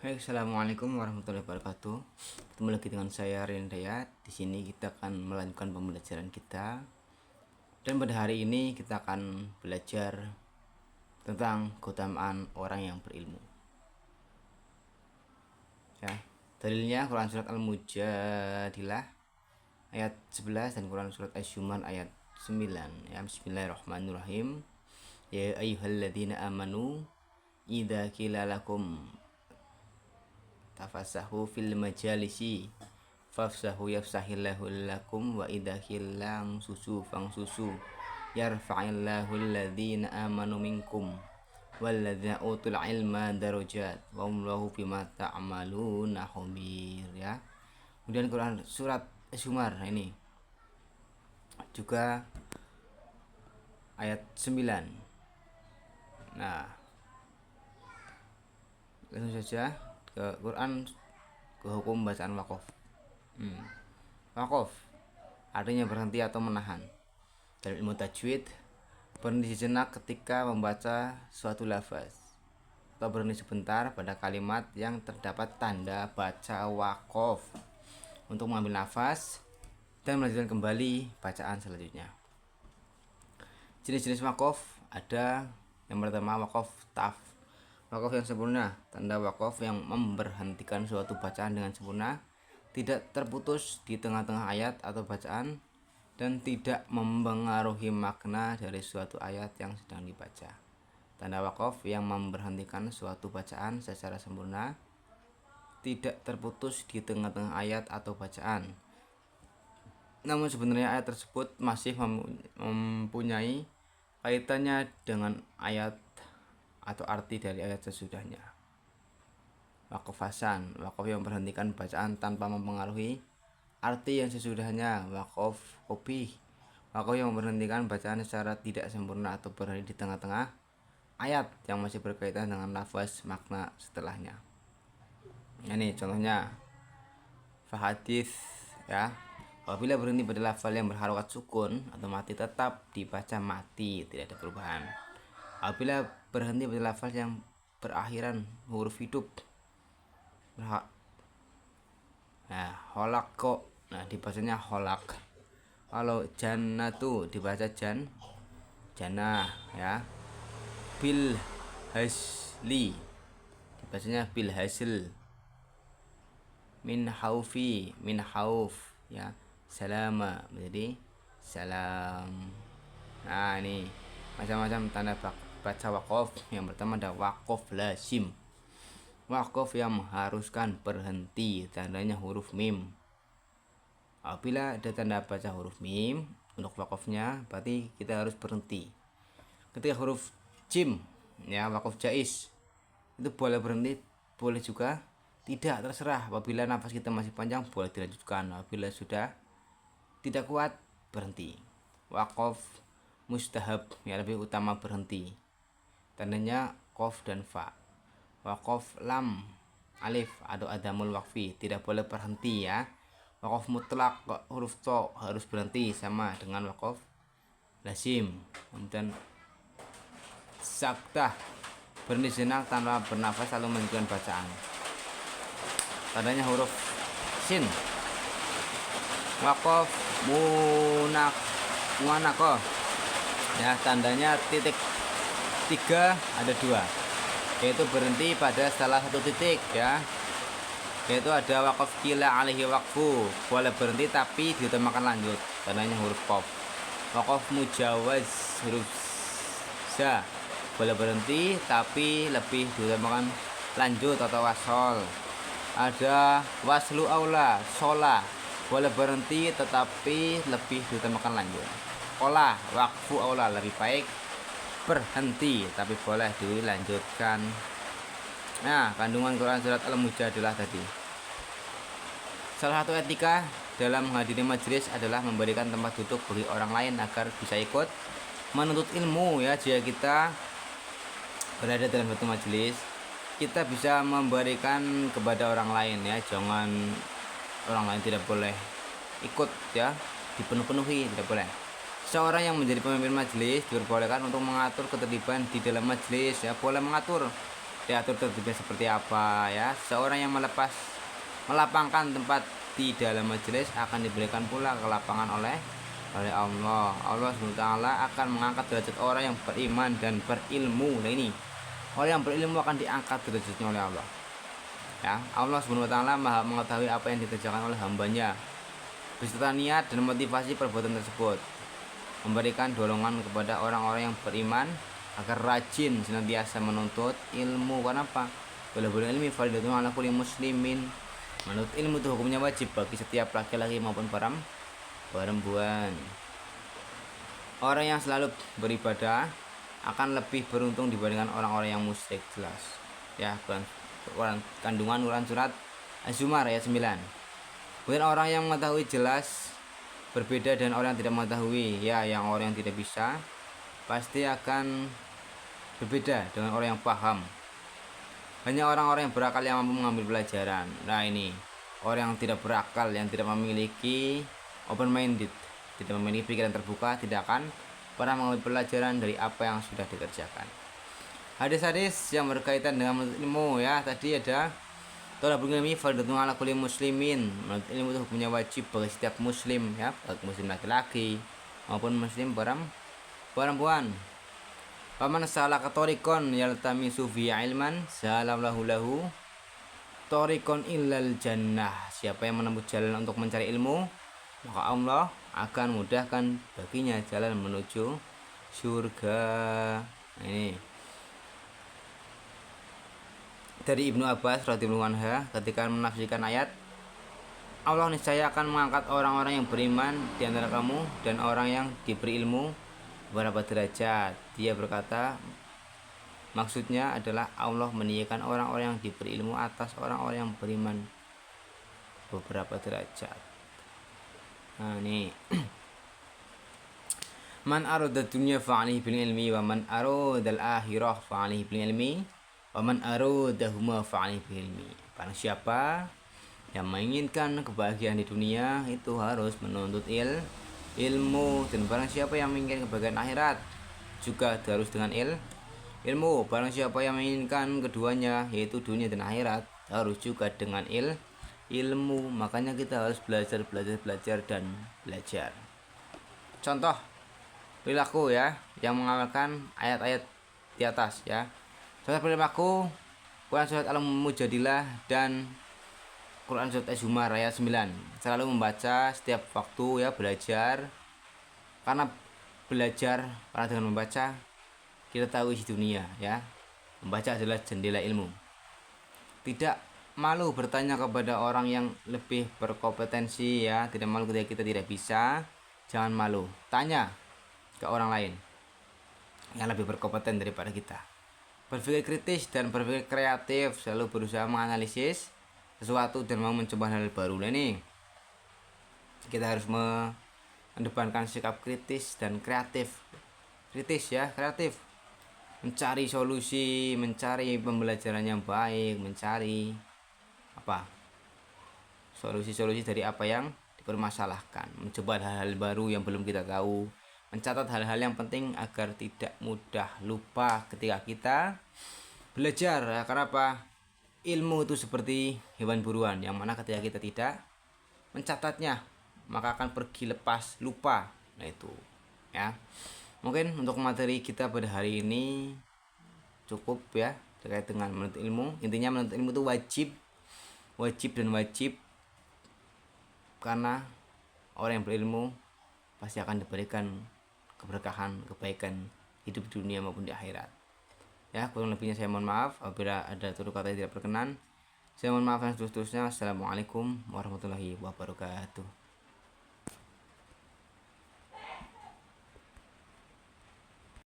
Hai, assalamualaikum warahmatullahi wabarakatuh. Ketemu lagi dengan saya Rian Dayat. Di sini kita akan melanjutkan pembelajaran kita. Dan pada hari ini kita akan belajar tentang keutamaan orang yang berilmu. Ya, dalilnya Quran surat Al-Mujadilah ayat 11 dan Quran surat Asy-Syuman ayat 9. Ya, bismillahirrahmanirrahim. Ya ayyuhalladzina amanu idza qila lakum tafassahu fil majalisi fafsahu yafsahillahu lakum wa idza khillam susu fang susu yarfa'illahu alladhina amanu minkum walladzina utul ilma darajat wa wallahu bima ta'maluna khabir. Ya, kemudian Quran surat Zumar ini juga ayat 9. Nah, langsung saja ke Quran, ke hukum bacaan wakaf. Wakaf artinya berhenti atau menahan. Dalam ilmu tajwid, berhenti sejenak ketika membaca suatu lafaz atau berhenti sebentar pada kalimat yang terdapat tanda baca wakaf untuk mengambil nafas dan melanjutkan kembali bacaan selanjutnya. Jenis-jenis wakaf ada yang pertama wakaf taf. Wakaf yang sempurna, tanda wakaf yang memberhentikan suatu bacaan dengan sempurna, tidak terputus di tengah-tengah ayat atau bacaan, dan tidak mempengaruhi makna dari suatu ayat yang sedang dibaca. Tanda wakaf yang memberhentikan suatu bacaan secara sempurna, tidak terputus di tengah-tengah ayat atau bacaan, namun sebenarnya ayat tersebut masih mempunyai kaitannya dengan ayat atau arti dari ayat sesudahnya. Wakaf hasan, wakaf yang memberhentikan bacaan tanpa mempengaruhi arti yang sesudahnya. Wakaf qabih, wakaf yang memberhentikan bacaan secara tidak sempurna atau berhenti di tengah-tengah ayat yang masih berkaitan dengan lafaz makna setelahnya. Ini contohnya fahadits, ya. Apabila berhenti pada lafal yang berharokat sukun atau mati, tetap dibaca mati, tidak ada perubahan. Apabila berhenti pada lafal yang berakhiran huruf hidup, holak kok, nah dibacanya holak. Kalau jannatu dibaca jannah, ya. Bil hasli dibacanya bil hasil. Min hauf, ya. Salama menjadi salam. Nah, ini macam-macam tanda baca wakaf. Yang pertama ada wakaf lazim, wakaf yang mengharuskan berhenti, tandanya huruf mim. Apabila ada tanda baca huruf mim untuk wakafnya, berarti kita harus berhenti. Ketika huruf jim, ya, wakaf jaiz, itu boleh berhenti, boleh juga tidak, terserah. Apabila nafas kita masih panjang boleh dilanjutkan, apabila sudah tidak kuat berhenti. Wakaf mustahab, ya, lebih utama berhenti, tandanya qaf dan fa. Wakaf lam alif atau adamul wakfi, tidak boleh berhenti, ya. Wakaf mutlak huruf to harus berhenti, sama dengan wakaf lazim. Kemudian saktah, berhenti sejenak tanpa bernafas lalu melanjutkan bacaan, tandanya huruf sin. Wakaf munakoh, ya, tandanya titik 3 ada 2, yaitu berhenti pada salah satu titik, ya. Yaitu ada wakaf kila alaihi wakfu, boleh berhenti tapi diutamakan lanjut, tandanya huruf qaf. Wakaf mujawaz huruf za, boleh berhenti tapi lebih diutamakan lanjut atau wasol. Ada waslu aula sola, boleh berhenti tetapi lebih diutamakan lanjut. Kola wakfu aula, lebih baik berhenti tapi boleh dilanjutkan. Nah, kandungan Quran surat Al-Mujadilah tadi. Salah satu etika dalam menghadiri majelis adalah memberikan tempat duduk bagi orang lain agar bisa ikut menuntut ilmu, ya. Jika kita berada dalam satu majelis, kita bisa memberikan kepada orang lain, ya. Jangan orang lain tidak boleh ikut, ya, dipenuhi, tidak boleh. Seorang yang menjadi pemimpin majelis diperbolehkan untuk mengatur ketertiban di dalam majelis, ya, boleh mengatur diatur tertibnya seperti apa ya. Seorang yang melapangkan tempat di dalam majelis akan diberikan pula kelapangan oleh Allah. Allah SWT akan mengangkat derajat orang yang beriman dan berilmu. Nah ini, orang yang berilmu akan diangkat derajatnya oleh Allah. Ya, Allah SWT Maha mengetahui apa yang dikerjakan oleh hambanya beserta niat dan motivasi perbuatan tersebut. Memberikan dorongan kepada orang-orang yang beriman agar rajin senantiasa menuntut ilmu. Kenapa? Talabul ilmi fardhatun 'ala kulli muslimin. Menuntut ilmu itu hukumnya wajib bagi setiap laki-laki maupun perempuan. Orang yang selalu beribadah akan lebih beruntung dibandingkan orang-orang yang musyrik. Jelas ya, kandungan Quran surat Az-Zumar ayat 9. Kemudian orang yang mengetahui jelas berbeda dengan orang yang tidak mengetahui. Ya, yang orang yang tidak bisa pasti akan berbeda dengan orang yang paham. Hanya orang-orang yang berakal yang mampu mengambil pelajaran. Nah ini, orang yang tidak berakal, yang tidak memiliki open minded, tidak memiliki pikiran terbuka, tidak akan pernah mengambil pelajaran dari apa yang sudah dikerjakan. Hadis-hadis yang berkaitan dengan menuntut ilmu ya, tadi ada talabul ilmi fardhatun 'ala kulli muslimin. Menuntut ilmu itu hukumnya wajib bagi setiap muslim ya, baik muslim laki-laki maupun muslim perempuan. Paman salaka tariqan yaltamisu fi ilman salallahu lahu tariqan illal jannah. Siapa yang menempuh jalan untuk mencari ilmu, maka Allah akan mudahkan baginya jalan menuju surga. Nah, ini dari Ibnu Abbas radhiyallahu anhu ketika menafsirkan ayat, Allah niscaya akan mengangkat orang-orang yang beriman di antara kamu dan orang yang diberi ilmu beberapa derajat. Dia berkata, maksudnya adalah Allah meninggikan orang-orang yang diberi ilmu atas orang-orang yang beriman beberapa derajat. Nah ini man arada dunya fa'alihi bil ilmi wa man arada al akhirah fa'alihi bil ilmi wa man aradahuma fa'alihi bil ilmi. Barang siapa yang menginginkan kebahagiaan di dunia itu harus menuntut ilmu, dan barang siapa yang menginginkan kebahagiaan akhirat juga harus dengan ilmu. Barang siapa yang menginginkan keduanya yaitu dunia dan akhirat harus juga dengan ilmu. Makanya kita harus belajar dan belajar. Contoh perilaku ya yang mengamalkan ayat-ayat di atas ya. Contoh perilaku Quran surat Al-Mujadilah dan Quran surat Az-Zumar ayat 9. Selalu membaca setiap waktu ya, belajar. Karena dengan membaca kita tahu isi dunia ya. Membaca adalah jendela ilmu. Tidak malu bertanya kepada orang yang lebih berkompetensi ya, tidak malu ketika kita tidak bisa. Jangan malu, tanya ke orang lain yang lebih berkompeten daripada kita. Berpikir kritis dan berpikir kreatif, selalu berusaha menganalisis sesuatu dan mau mencoba hal baru. Nah ini kita harus mengedepankan sikap kritis dan kreatif. Kreatif, mencari solusi, mencari pembelajaran yang baik, mencari solusi dari apa yang dipermasalahkan, mencoba hal-hal baru yang belum kita tahu, mencatat hal-hal yang penting agar tidak mudah lupa ketika kita belajar ya. Karena ilmu itu seperti hewan buruan yang mana ketika kita tidak mencatatnya maka akan pergi lepas lupa. Nah itu ya, mungkin untuk materi kita pada hari ini cukup ya terkait dengan menuntut ilmu. Intinya menuntut ilmu itu wajib karena orang yang berilmu pasti akan diberikan keberkahan, kebaikan hidup di dunia maupun di akhirat. Ya, kurang lebihnya saya mohon maaf apabila ada tutur kata yang tidak berkenan. Saya mohon maaf dan seterusnya. Assalamualaikum warahmatullahi wabarakatuh.